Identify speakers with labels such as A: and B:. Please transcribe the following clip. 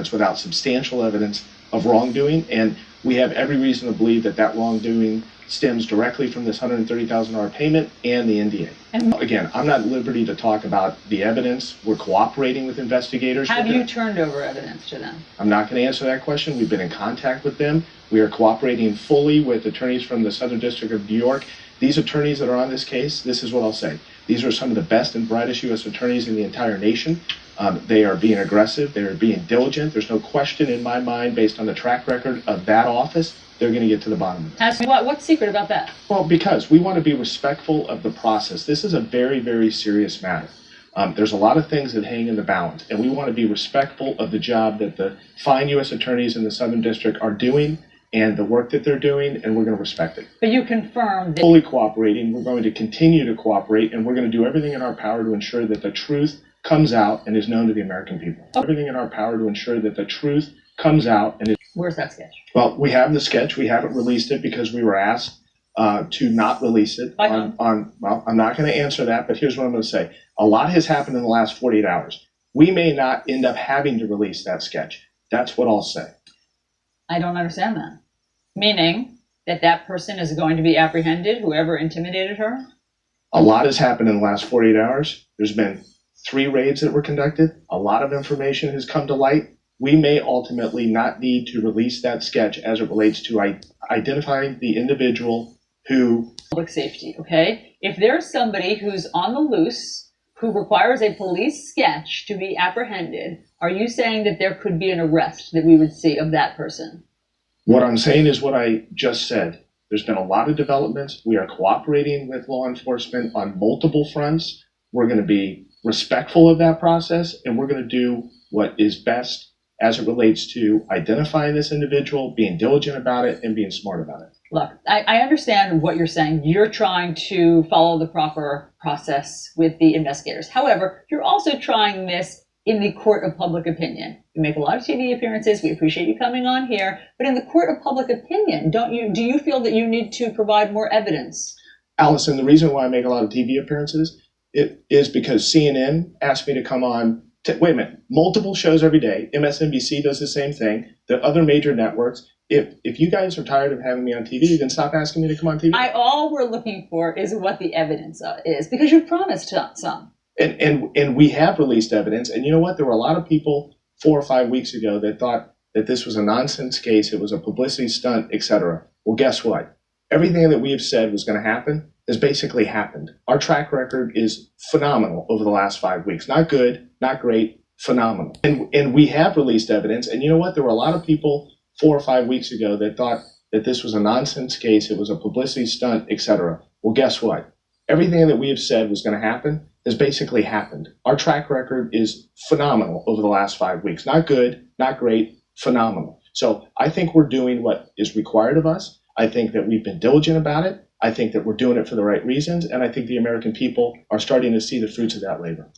A: It's without substantial evidence of wrongdoing, and we have every reason to believe that that wrongdoing stems directly from this $130,000 payment and the NDA. And again, I'm not at liberty to talk about the evidence. We're cooperating with investigators.
B: Have you turned over evidence to them?
A: I'm not going to answer that question. We've been in contact with them. We are cooperating fully with attorneys from the Southern District of New York. These attorneys that are on this case, this is what I'll say. These are some of the best and brightest U.S. attorneys in the entire nation. They are being aggressive. They are being diligent. There's no question in my mind, based on the track record of that office, they're going to get to the bottom of it.
B: What's secret about that?
A: Well, because we want to be respectful of the process. This is a very, very serious matter. There's a lot of things that hang in the balance, and we want to be respectful of the job that the fine U.S. attorneys in the Southern District are doing and the work that they're doing, and we're going to respect it.
B: But you confirmed that
A: fully cooperating. We're going to continue to cooperate, and we're going to do everything in our power to ensure that the truth comes out and is known to the American people. Everything in our power to ensure that the truth comes out and is...
B: Where's that sketch?
A: Well, we have the sketch. We haven't released it because we were asked to not release it. Well, I'm not going to answer that, but here's what I'm going to say. A lot has happened in the last 48 hours. We may not end up having to release that sketch. That's what I'll say.
B: I don't understand that. Meaning that that person is going to be apprehended, whoever intimidated her?
A: A lot has happened in the last 48 hours. There's been 3 raids that were conducted. A lot of information has come to light. We may ultimately not need to release that sketch as it relates to identifying the individual who...
B: Public safety, okay? If there's somebody who's on the loose, who requires a police sketch to be apprehended, are you saying that there could be an arrest that we would see of that person?
A: What I'm saying is what I just said. There's been a lot of developments. We are cooperating with law enforcement on multiple fronts. We're going to be respectful of that process, and we're going to do what is best as it relates to identifying this individual, being diligent about it, and being smart about it.
B: Look, I understand what you're saying. You're trying to follow the proper process with the investigators. However, you're also trying this in the court of public opinion. You make a lot of TV appearances. We appreciate you coming on here. But in the court of public opinion, do you feel that you need to provide more evidence?
A: Allison, the reason why I make a lot of TV appearances is because CNN asked me to come on. Wait a minute, multiple shows every day. MSNBC does the same thing. The other major networks. If you guys are tired of having me on TV, then stop asking me to come on TV.
B: All we're looking for is what the evidence is, because you've promised some.
A: And we have released evidence. And you know what? There were a lot of people 4 or 5 weeks ago that thought that this was a nonsense case. It was a publicity stunt, etc. Well, guess what? Everything that we have said was going to happen has basically happened. Our track record is phenomenal over the last 5 weeks. Not good, not great, phenomenal. And we have released evidence. And you know what? There were a lot of people 4 or 5 weeks ago that thought that this was a nonsense case. It was a publicity stunt, etc. Well, guess what? Everything that we have said was going to happen has basically happened. Our track record is phenomenal over the last 5 weeks. Not good, not great, phenomenal. So I think we're doing what is required of us. I think that we've been diligent about it. I think that we're doing it for the right reasons. And I think the American people are starting to see the fruits of that labor.